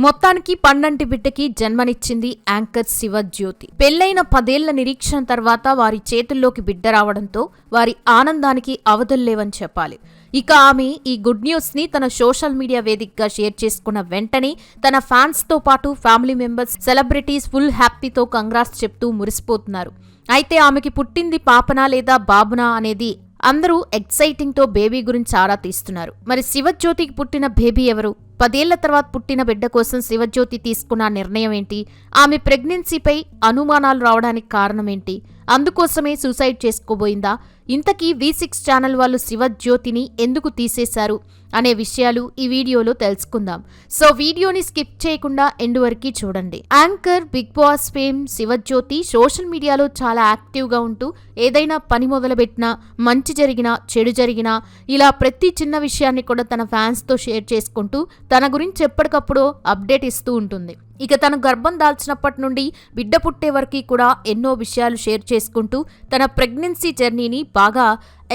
మొత్తానికి పండంటి బిడ్డకి జన్మనిచ్చింది యాంకర్ శివజ్యోతి. పెళ్లైన 10 ఏళ్ల నిరీక్షణ తర్వాత వారి చేతుల్లోకి బిడ్డ రావడంతో వారి ఆనందానికి అవధుల్లేవని చెప్పాలి. ఇక ఆమె ఈ గుడ్ న్యూస్ ని తన సోషల్ మీడియా వేదికగా షేర్ చేసుకున్న వెంటనే తన ఫ్యాన్స్ తో పాటు ఫ్యామిలీ మెంబర్స్, సెలబ్రిటీస్ ఫుల్ హ్యాపీతో కంగ్రాట్స్ చెప్తూ మురిసిపోతున్నారు. అయితే ఆమెకి పుట్టింది పాపనా లేదా బాబునా అనేది అందరూ ఎక్సైటింగ్ తో బేబీ గురించి ఆరా తీస్తున్నారు. మరి శివజ్యోతికి పుట్టిన బేబీ ఎవరు? 10 ఏళ్ల తర్వాత పుట్టిన బిడ్డ కోసం శివజ్యోతి తీసుకున్న నిర్ణయం ఏంటి? ఆమె ప్రెగ్నెన్సీపై అనుమానాలు రావడానికి కారణం ఏంటి? అందుకోసమే సూసైడ్ చేసుకోబోయిందా? ఇంతకీ V6 ఛానల్ వాళ్ళు శివజ్యోతిని ఎందుకు తీసేశారు అనే విషయాలు ఈ వీడియోలో తెలుసుకుందాం. సో వీడియోని స్కిప్ చేయకుండా ఎండ్ వరకు చూడండి. Anchor, Bigg Boss fame Shivajyothi social మీడియాలో చాలా యాక్టివ్గా ఉంటూ ఏదైనా పని మొదలుపెట్టినా, మంచి జరిగినా, చెడు జరిగినా ఇలా ప్రతి చిన్న విషయాన్ని కూడా తన ఫ్యాన్స్తో షేర్ చేసుకుంటూ తన గురించి ఎప్పటికప్పుడు అప్డేట్ ఇస్తూ ఉంటుంది. ఇక తను గర్భం దాల్చినప్పటి నుండి బిడ్డ పుట్టే వరకు కూడా ఎన్నో విషయాలు షేర్ చేసుకుంటూ తన ప్రెగ్నెన్సీ జర్నీని బాగా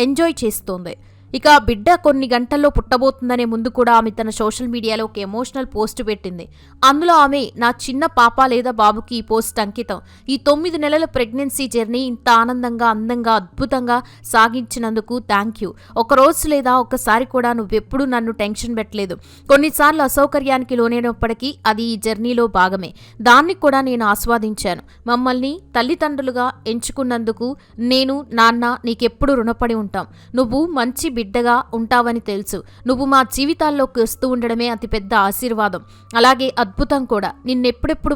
ఎంజాయ్ చేస్తోంది. ఇక బిడ్డ కొన్ని గంటల్లో పుట్టబోతుందనే ముందు కూడా ఆమె తన సోషల్ మీడియాలో ఒక ఎమోషనల్ పోస్ట్ పెట్టింది. అందులో ఆమె, నా చిన్న పాప లేదా బాబుకి ఈ పోస్ట్ అంకితం. ఈ 9 నెలల ప్రెగ్నెన్సీ జర్నీ ఇంత ఆనందంగా, అందంగా, అద్భుతంగా సాగించినందుకు థ్యాంక్ యూ. ఒక రోజు లేదా ఒక్కసారి కూడా నువ్వెప్పుడూ నన్ను టెన్షన్ పెట్టలేదు. కొన్నిసార్లు అసౌకర్యానికి లోనైనప్పటికీ అది ఈ జర్నీలో భాగమే. దాన్ని కూడా నేను ఆస్వాదించాను. మమ్మల్ని తల్లిదండ్రులుగా ఎంచుకున్నందుకు నేను, నాన్న నీకెప్పుడు రుణపడి ఉంటాం. నువ్వు మంచి బిడ్డగా ఉంటావని తెలుసు. నువ్వు మా జీవితాల్లోకి వస్తూ ఉండడమే అతిపెద్ద ఆశీర్వాదం, అలాగే అద్భుతం కూడా. నిన్నెప్పుడెప్పుడు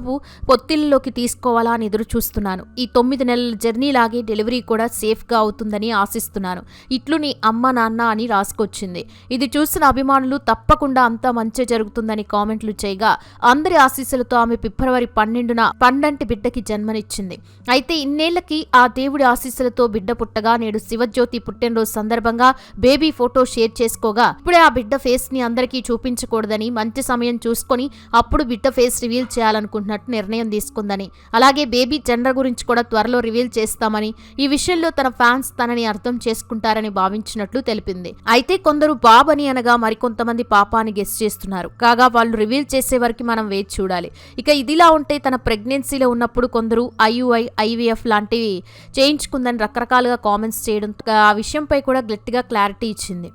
పొత్తిల్లోకి తీసుకోవాలా అని ఎదురు చూస్తున్నాను. ఈ 9 నెలల జర్నీ లాగే డెలివరీ కూడా సేఫ్గా అవుతుందని ఆశిస్తున్నాను. ఇట్లు నీ అమ్మ, నాన్న అని రాసుకొచ్చింది. ఇది చూసిన అభిమానులు తప్పకుండా అంతా మంచి జరుగుతుందని కామెంట్లు చేయగా, అందరి ఆశీస్సులతో ఆమె ఫిబ్రవరి 12న పండంటి బిడ్డకి జన్మనిచ్చింది. అయితే ఇన్నేళ్లకి ఆ దేవుడి ఆశీస్సులతో బిడ్డ పుట్టగా నేడు శివజ్యోతి పుట్టినరోజు సందర్భంగా బేబీ ఫోటో షేర్ చేసుకోగా, ఇప్పుడే ఆ బిడ్డ ఫేస్ ని అందరికీ చూపించకూడదని, మంచి సమయం చూసుకొని అప్పుడు బిడ్డ ఫేస్ రివీల్ చేయాలనుకుంటున్నట్టు నిర్ణయం తీసుకుందని, అలాగే బేబీ జెండర్ గురించి కూడా త్వరలో రివీల్ చేస్తామని, ఈ విషయంలో తన ఫ్యాన్స్ తనని అర్థం చేసుకుంటారని భావించినట్లు తెలిపింది. అయితే కొందరు బాబ్ అని అనగా మరికొంతమంది పాప అని గెస్ చేస్తున్నారు. కాగా వాళ్ళు రివీల్ చేసే వరకు మనం వేచి చూడాలి. ఇక ఇదిలా ఉంటే తన ప్రెగ్నెన్సీలో ఉన్నప్పుడు కొందరు IUI, IVF లాంటివి చేయించుకుందని రకరకాలుగా కామెంట్స్ చేయడం ఆ విషయంపై కూడా గట్టిగా క్లారిటీ ఇచ్చింది.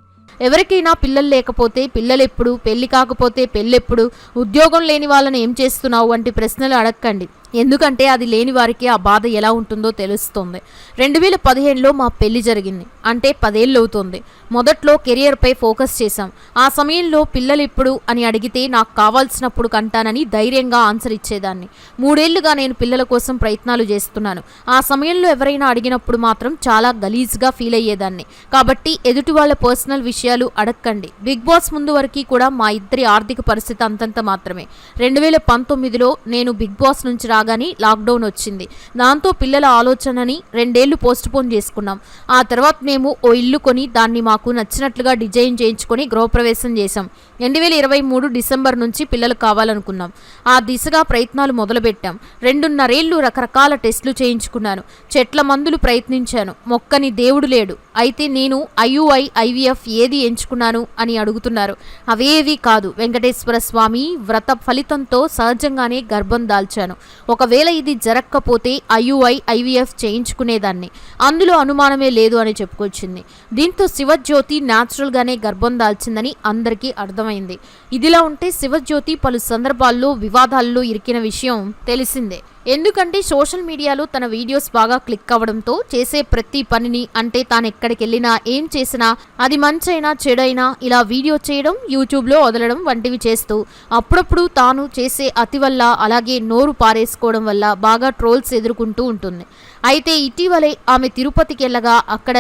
ఎవరికైనా పిల్లలు లేకపోతే పిల్లలెప్పుడు, పెళ్లి కాకపోతే పెళ్ళెప్పుడు, ఉద్యోగం లేని వాళ్ళని ఏం చేస్తున్నావు వంటి ప్రశ్నలు అడగకండి. ఎందుకంటే అది లేని వారికి ఆ బాధ ఎలా ఉంటుందో తెలుస్తుంది. 2015లో మా పెళ్లి జరిగింది. అంటే 10 ఏళ్ళు అవుతుంది. మొదట్లో కెరియర్పై ఫోకస్ చేశాం. ఆ సమయంలో పిల్లలు ఎప్పుడు అని అడిగితే నాకు కావాల్సినప్పుడు కంటానని ధైర్యంగా ఆన్సర్ ఇచ్చేదాన్ని. 3 ఏళ్లుగా నేను పిల్లల కోసం ప్రయత్నాలు చేస్తున్నాను. ఆ సమయంలో ఎవరైనా అడిగినప్పుడు మాత్రం చాలా గలీజ్గా ఫీల్ అయ్యేదాన్ని. కాబట్టి ఎదుటి వాళ్ళ పర్సనల్ విషయాలు అడగకండి. బిగ్ బాస్ ముందు వరకు కూడా మా ఇద్దరి ఆర్థిక పరిస్థితి అంతంత మాత్రమే. 2019లో నేను బిగ్ బాస్ నుంచి రాగానే లాక్డౌన్ వచ్చింది. దాంతో పిల్లల ఆలోచనని 2 ఏళ్లు పోస్ట్ పోన్ చేసుకున్నాం. ఆ తర్వాత మేము ఓ ఇల్లు కొని దాన్ని మాకు నచ్చినట్లుగా డిజైన్ చేయించుకొని గృహప్రవేశం చేశాం. 2023 డిసెంబర్ నుంచి పిల్లలు కావాలనుకున్నాం. ఆ దిశగా ప్రయత్నాలు మొదలుపెట్టాం. 2.5 ఏళ్లు రకరకాల టెస్టులు చేయించుకున్నాను. చెట్ల మందులు ప్రయత్నించాను. మొక్కని దేవుడు లేడు. అయితే నేను IUI, IVF ఏది ఎంచుకున్నాను అని అడుగుతున్నారు. అవేవి కాదు. వెంకటేశ్వర స్వామి వ్రత ఫలితంతో సహజంగానే గర్భం దాల్చాను. ఒకవేళ ఇది జరగకపోతే IUI, IVF చేయించుకునేదాన్ని. అందులో అనుమానమే లేదు అని చెప్పుకొచ్చింది. దీంతో శివజ్యోతి న్యాచురల్ గానే గర్భం దాల్చిందని అందరికీ అర్థమైంది. ఇదిలా ఉంటే శివజ్యోతి పలు సందర్భాల్లో వివాదాల్లో ఇరికిన విషయం తెలిసిందే. ఎందుకంటే సోషల్ మీడియాలో తన వీడియోస్ బాగా క్లిక్ అవ్వడంతో చేసే ప్రతి పనిని, అంటే తాను ఎక్కడికి వెళ్ళినా, ఏం చేసినా, అది మంచైనా చెడైనా ఇలా వీడియో చేయడం, యూట్యూబ్లో వదలడం వంటివి చేస్తూ అప్పుడప్పుడు తాను చేసే అతి వల్ల, అలాగే నోరు పారేసుకోవడం వల్ల బాగా ట్రోల్స్ ఎదుర్కొంటూ ఉంటుంది. అయితే ఇటీవలే ఆమె తిరుపతికి వెళ్ళగా అక్కడ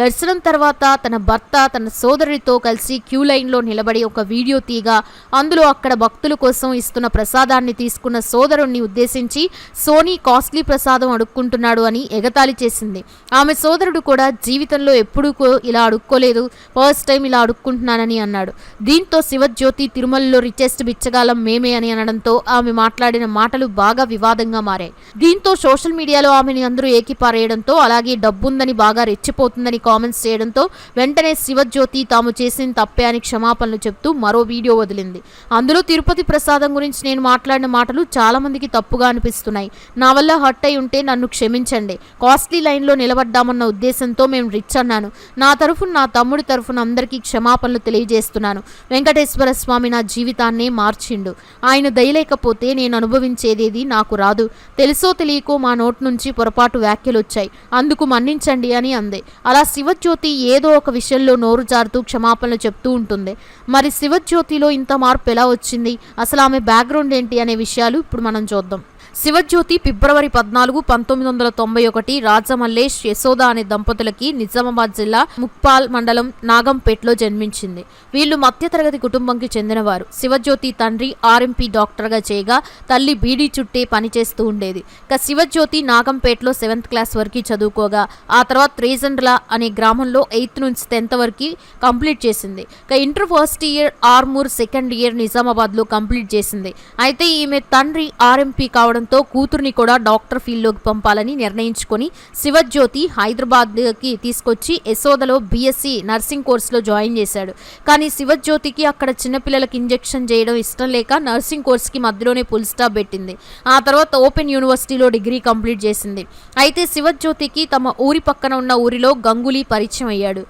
దర్శనం తర్వాత తన భర్త తన సోదరుడితో కలిసి క్యూ లైన్లో నిలబడి ఒక వీడియో తీగా, అందులో అక్కడ భక్తుల కోసం ఇస్తున్న ప్రసాదాన్ని తీసుకున్న సోదరుణ్ణి ఉద్దేశించి సోనీ కాస్ట్లీ ప్రసాదం అడుక్కుంటున్నాడు అని ఎగతాళి చేసింది. ఆమె సోదరుడు కూడా జీవితంలో ఎప్పుడూ ఇలా అడుక్కోలేదు, ఫస్ట్ టైం ఇలా అడుక్కుంటున్నానని అన్నాడు. దీంతో శివజ్యోతి తిరుమలలో రిచెస్ట్ బిచ్చగాలం మేమే అని అనడంతో ఆమె మాట్లాడిన మాటలు బాగా వివాదంగా మారాయి. దీంతో సోషల్ మీడియాలో ఆమెని అందరూ కూతురు ఏకిపారేయడంతో, అలాగే డబ్బుందని బాగా రెచ్చిపోతుందని కామెంట్స్ చేయడంతో వెంటనే శివజ్యోతి తాము చేసిన తప్పే అని క్షమాపణలు చెప్తూ మరో వీడియో వదిలింది. అందులో తిరుపతి ప్రసాదం గురించి నేను మాట్లాడిన మాటలు చాలా మందికి తప్పుగా అనిపిస్తున్నాయి. నా వల్ల హర్ట్ అయి ఉంటే నన్ను క్షమించండి. కాస్ట్లీ లైన్లో నిలబడ్డామన్న ఉద్దేశంతో మేము రిచ్ అన్నాను. నా తరఫున, నా తమ్ముడి తరఫున అందరికీ క్షమాపణలు తెలియజేస్తున్నాను. వెంకటేశ్వర స్వామి నా జీవితాన్నే మార్చిండు. ఆయన దయలేకపోతే నేను అనుభవించేదేది నాకు రాదు. తెలుసో తెలియకో మా నోటి నుంచి పొరపాటు వ్యాఖ్యలు వచ్చాయి, అందుకు మన్నించండి అని అంది. అలా శివజ్యోతి ఏదో ఒక విషయంలో నోరు జారుతూ క్షమాపణలు చెప్తూ ఉంటుంది. మరి శివజ్యోతిలో ఇంత మార్పు ఎలా వచ్చింది, అసలు ఆమె బ్యాక్గ్రౌండ్ ఏంటి అనే విషయాలు ఇప్పుడు మనం చూద్దాం. శివజ్యోతి ఫిబ్రవరి 14, 1991 రాజమల్లేష్, యశోద అనే దంపతులకి నిజామాబాద్ జిల్లా ముప్పాల్ మండలం నాగంపేటలో జన్మించింది. వీళ్ళు మధ్యతరగతి కుటుంబంకి చెందినవారు. శివజ్యోతి తండ్రి ఆర్ఎంపీ డాక్టర్గా చేయగా తల్లి బీడీ చుట్టే పనిచేస్తూ ఉండేది. ఇక శివజ్యోతి నాగంపేటలో 7th క్లాస్ వరకు చదువుకోగా ఆ తర్వాత రేజండ్ల అనే గ్రామంలో 8th నుంచి 10th వరకు కంప్లీట్ చేసింది. ఇక inter first year Armoor, second year నిజామాబాద్లో కంప్లీట్ చేసింది. అయితే ఈమె తండ్రి ఆర్ఎంపీ కావడం కూతుర్ని కూడా డాక్టర్ ఫీల్డ్లోకి పంపాలని నిర్ణయించుకొని శివజ్యోతి హైదరాబాద్కి తీసుకొచ్చి యశోదలో బీఎస్సీ నర్సింగ్ కోర్సులో జాయిన్ చేశాడు. కానీ శివజ్యోతికి అక్కడ చిన్నపిల్లలకి ఇంజెక్షన్ చేయడం ఇష్టం లేక నర్సింగ్ కోర్సుకి మధ్యలోనే ఫుల్ స్టాప్ పెట్టింది. ఆ తర్వాత ఓపెన్ యూనివర్సిటీలో డిగ్రీ కంప్లీట్ చేసింది. అయితే శివజ్యోతికి తమ ఊరి పక్కన ఉన్న ఊరిలో గంగూలీ పరిచయం అయ్యాడు.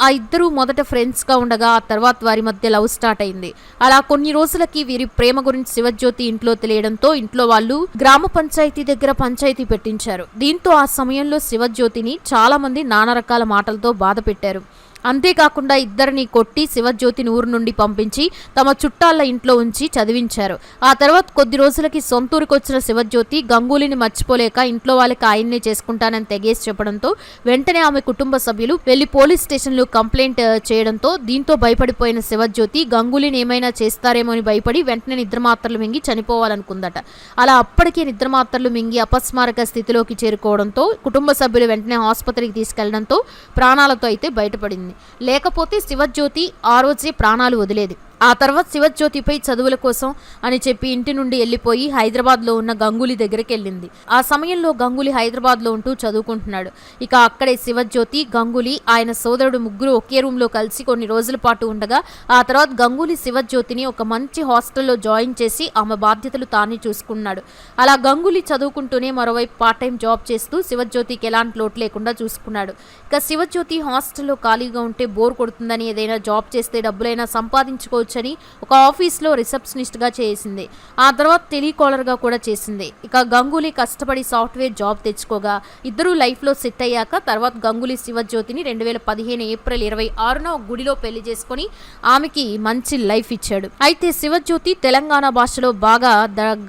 ఆ ఇద్దరు మొదట ఫ్రెండ్స్గా ఉండగా ఆ తర్వాత వారి మధ్య లవ్ స్టార్ట్ అయింది. అలా కొన్ని రోజులకి వీరి ప్రేమ గురించి శివజ్యోతి ఇంట్లో తెలియడంతో ఇంట్లో వాళ్ళు గ్రామ పంచాయతీ దగ్గర పంచాయతీ పెట్టించారు. దీంతో ఆ సమయంలో శివజ్యోతిని చాలా మంది నానా రకాల మాటలతో బాధ పెట్టారు. అంతేకాకుండా ఇద్దరిని కొట్టి శివజ్యోతిని ఊరు నుండి పంపించి తమ చుట్టాల ఇంట్లో ఉంచి చదివించారు. ఆ తర్వాత కొద్ది రోజులకి సొంతూరుకు వచ్చిన శివజ్యోతి గంగూలీని మర్చిపోలేక ఇంట్లో వాళ్ళకి ఆయన్నే చేసుకుంటానని తెగేసి చెప్పడంతో వెంటనే ఆమె కుటుంబ సభ్యులు వెళ్లి పోలీస్ స్టేషన్లో కంప్లైంట్ చేయడంతో దీంతో భయపడిపోయిన శివజ్యోతి గంగూలీని ఏమైనా చేస్తారేమో అని భయపడి వెంటనే నిద్రమాత్రలు మింగి చనిపోవాలనుకుందట. అలా అప్పటికే నిద్రమాత్రలు మింగి అపస్మారక స్థితిలోకి చేరుకోవడంతో కుటుంబ సభ్యులు వెంటనే ఆసుపత్రికి తీసుకెళ్లడంతో ప్రాణాలతో అయితే బయటపడింది. లేకపోతే శివజ్యోతి ఆ రోజే ప్రాణాలు వదిలేది. ఆ తర్వాత శివజ్యోతిపై చదువుల కోసం అని చెప్పి ఇంటి నుండి వెళ్ళిపోయి హైదరాబాద్లో ఉన్న గంగూలీ దగ్గరికి వెళ్ళింది. ఆ సమయంలో గంగూలీ హైదరాబాద్లో ఉంటూ చదువుకుంటున్నాడు. ఇక అక్కడే శివజ్యోతి, గంగూలీ, ఆయన సోదరుడు ముగ్గురు ఒకే రూమ్లో కలిసి కొన్ని రోజుల పాటు ఉండగా ఆ తర్వాత గంగూలీ శివజ్యోతిని ఒక మంచి హాస్టల్లో జాయిన్ చేసి ఆమె బాధ్యతలు తానే చూసుకున్నాడు. అలా గంగూలీ చదువుకుంటూనే మరోవైపు పార్ట్ టైం జాబ్ చేస్తూ శివజ్యోతికి ఎలాంటి లోటు లేకుండా చూసుకున్నాడు. ఇక శివజ్యోతి హాస్టల్లో ఖాళీగా ఉంటే బోర్ కొడుతుందని ఏదైనా జాబ్ చేస్తే డబ్బులైనా సంపాదించుకోవచ్చు అని ఒక ఆఫీస్లో రిసెప్షనిస్ట్గా చేసింది. ఆ తర్వాత టెలికాలర్గా కూడా చేసింది. ఇక గంగూలీ కష్టపడి సాఫ్ట్వేర్ జాబ్ తెచ్చుకోగా ఇద్దరు లైఫ్లో సెట్ అయ్యాక తర్వాత గంగూలీ శివజ్యోతిని 2015 ఏప్రిల్ 26న ఒక గుడిలో పెళ్లి చేసుకుని ఆమెకి మంచి లైఫ్ ఇచ్చాడు. అయితే శివజ్యోతి తెలంగాణ భాషలో బాగా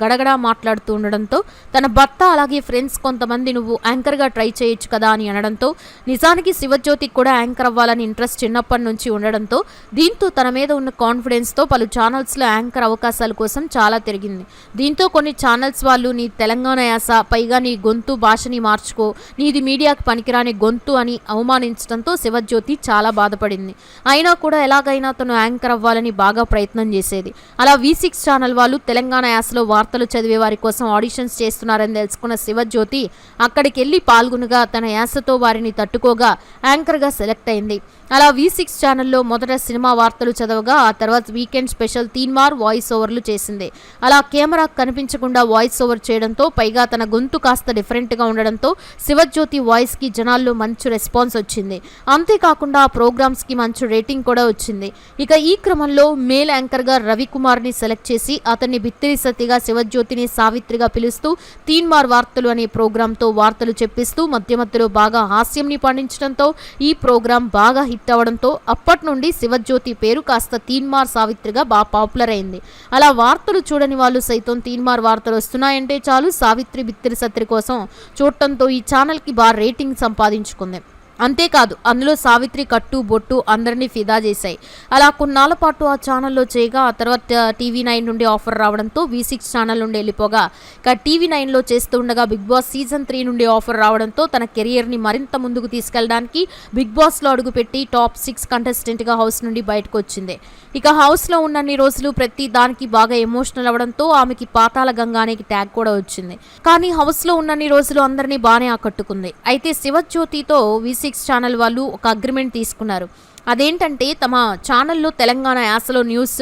గడగడా మాట్లాడుతూ ఉండడంతో తన భర్త అలాగే ఫ్రెండ్స్ కొంతమంది నువ్వు యాంకర్గా ట్రై చేయొచ్చు కదా అని అనడంతో నిజానికి శివజ్యోతికి కూడా యాంకర్ అవ్వాలని ఇంట్రెస్ట్ చిన్నప్పటి నుంచి ఉండడంతో దీంతో తన మీద ఉన్న కాన్ఫిడెన్స్తో పలు ఛానల్స్లో యాంకర్ అవకాశాల కోసం చాలా తిరిగింది. దీంతో కొన్ని ఛానల్స్ వాళ్ళు నీ తెలంగాణ యాస, పైగా నీ గొంతు భాషని మార్చుకో, నీది మీడియాకి పనికిరాని గొంతు అని అవమానించడంతో శివజ్యోతి చాలా బాధపడింది. అయినా కూడా ఎలాగైనా తను యాంకర్ అవ్వాలని బాగా ప్రయత్నం చేసేది. అలా V6 ఛానల్ వాళ్ళు తెలంగాణ యాసలో వార్తలు చదివే వారి కోసం ఆడిషన్స్ చేస్తున్నారని తెలుసుకున్న శివజ్యోతి అక్కడికి వెళ్ళి పాల్గొనగా తన యాసతో వారిని తట్టుకోగా యాంకర్గా సెలెక్ట్ అయింది. అలా V6 ఛానల్లో మొదట సినిమా వార్తలు చదవగా ఆ తర్వాత వీకెండ్ స్పెషల్ తీన్మార్ వాయిస్ ఓవర్లు చేసింది. అలా కెమెరా కనిపించకుండా వాయిస్ ఓవర్ చేయడంతో పైగా తన గొంతు కాస్త డిఫరెంట్గా ఉండడంతో శివజ్యోతి వాయిస్కి జనాల్లో మంచి రెస్పాన్స్ వచ్చింది. అంతేకాకుండా ఆ ప్రోగ్రామ్స్కి మంచి రేటింగ్ కూడా వచ్చింది. ఇక ఈ క్రమంలో మేల్ యాంకర్గా రవికుమార్ని సెలెక్ట్ చేసి అతన్ని బిత్తిరి సత్తిగా శివజ్యోతిని సావిత్రిగా పిలుస్తూ తీన్మార్ వార్తలు అనే ప్రోగ్రాంతో వార్తలు చెప్పిస్తూ మధ్యలో బాగా హాస్యంని పండించడంతో ఈ ప్రోగ్రాం బాగా హిట్ అవడంతో అప్పటి నుండి శివజ్యోతి పేరు కాస్త తీన్మార్ సావిత్రిగా బాగా పాపులర్ అయింది. అలా వార్తలు చూడని వాళ్ళు సైతం తీన్మార్ వార్తలు వస్తున్నాయంటే చాలు సావిత్రి బిత్తిరి సత్రి కోసం చూడటంతో ఈ ఛానల్కి బాగా రేటింగ్ సంపాదించుకుంది. అంతేకాదు అందులో సావిత్రి కట్టు బొట్టు అందరినీ ఫిదా చేశాయి. అలా కొన్నాళ్ల పాటు ఆ ఛానల్లో చేయగా ఆ తర్వాత TV9 నుండి ఆఫర్ రావడంతో V6 ఛానల్ నుండి వెళ్ళిపోగా ఇక TV9లో చేస్తూ ఉండగా బిగ్ బాస్ సీజన్ 3 నుండి ఆఫర్ రావడంతో తన కెరియర్ని మరింత ముందుకు తీసుకెళ్లడానికి బిగ్ బాస్లో అడుగుపెట్టి టాప్ 6 కంటెస్టెంట్గా హౌస్ నుండి బయటకు వచ్చింది. ఇక హౌస్లో ఉన్నన్ని రోజులు ప్రతి దానికి బాగా ఎమోషనల్ అవ్వడంతో ఆమెకి పాతాళ గంగా అనే ట్యాగ్ కూడా వచ్చింది. కానీ హౌస్లో ఉన్నన్ని రోజులు అందరినీ బాగానే ఆకట్టుకుంది. అయితే శివజ్యోతితో V6 ఛానల్ వాళ్ళు ఒక అగ్రిమెంట్ తీసుకున్నారు. అదేంటంటే తమ ఛానల్లో తెలంగాణ యాసలో న్యూస్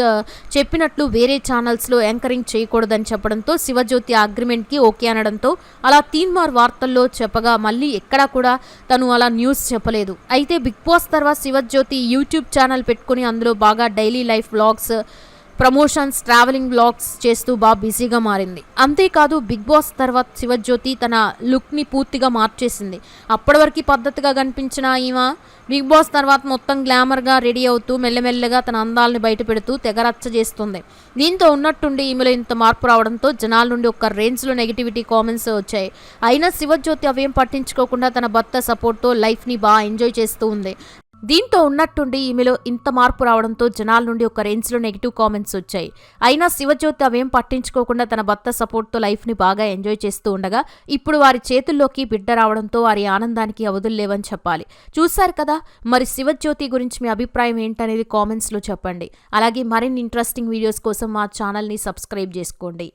చెప్పినట్లు వేరే ఛానల్స్లో యాంకరింగ్ చేయకూడదని చెప్పడంతో శివజ్యోతి ఆ అగ్రిమెంట్కి ఓకే అనడంతో అలా తీన్మార్ వార్తల్లో చెప్పగా మళ్ళీ ఎక్కడా కూడా తను అలా న్యూస్ చెప్పలేదు. అయితే బిగ్ బాస్ తర్వాత శివజ్యోతి యూట్యూబ్ ఛానల్ పెట్టుకుని అందులో బాగా daily life vlogs, promotions, travelling vlogs చేస్తూ బాగా బిజీగా మారింది. అంతేకాదు బిగ్ బాస్ తర్వాత శివజ్యోతి తన లుక్ని పూర్తిగా మార్చేసింది. అప్పటి వరకు పద్ధతిగా కనిపించిన ఈమె బిగ్ బాస్ తర్వాత మొత్తం గ్లామర్గా రెడీ అవుతూ మెల్లమెల్లగా తన అందాలని బయట పెడుతూ తెగరచ్చ చేస్తుంది. దీంతో ఉన్నట్టుండి ఈమెలో ఇంత మార్పు రావడంతో జనాల నుండి ఒక రేంజ్లో నెగిటివిటీ కామెంట్స్ వచ్చాయి. అయినా శివజ్యోతి అవేం పట్టించుకోకుండా తన భర్త సపోర్ట్తో లైఫ్ని బాగా ఎంజాయ్ చేస్తూ ఉంది. దీంతో ఉన్నట్టుండి ఈమెలో ఇంత మార్పు రావడంతో జనాల నుండి ఒక రేంజ్లో నెగిటివ్ కామెంట్స్ వచ్చాయి. అయినా శివజ్యోతి అవేం పట్టించుకోకుండా తన భర్త సపోర్ట్తో లైఫ్ని బాగా ఎంజాయ్ చేస్తూ ఉండగా ఇప్పుడు వారి చేతుల్లోకి బిడ్డ రావడంతో వారి ఆనందానికి అవధుల్లేవని చెప్పాలి. చూశారు కదా, మరి శివజ్యోతి గురించి మీ అభిప్రాయం ఏంటనేది కామెంట్స్లో చెప్పండి. అలాగే మరిన్ని ఇంట్రెస్టింగ్ వీడియోస్ కోసం మా ఛానల్ని సబ్స్క్రైబ్ చేసుకోండి.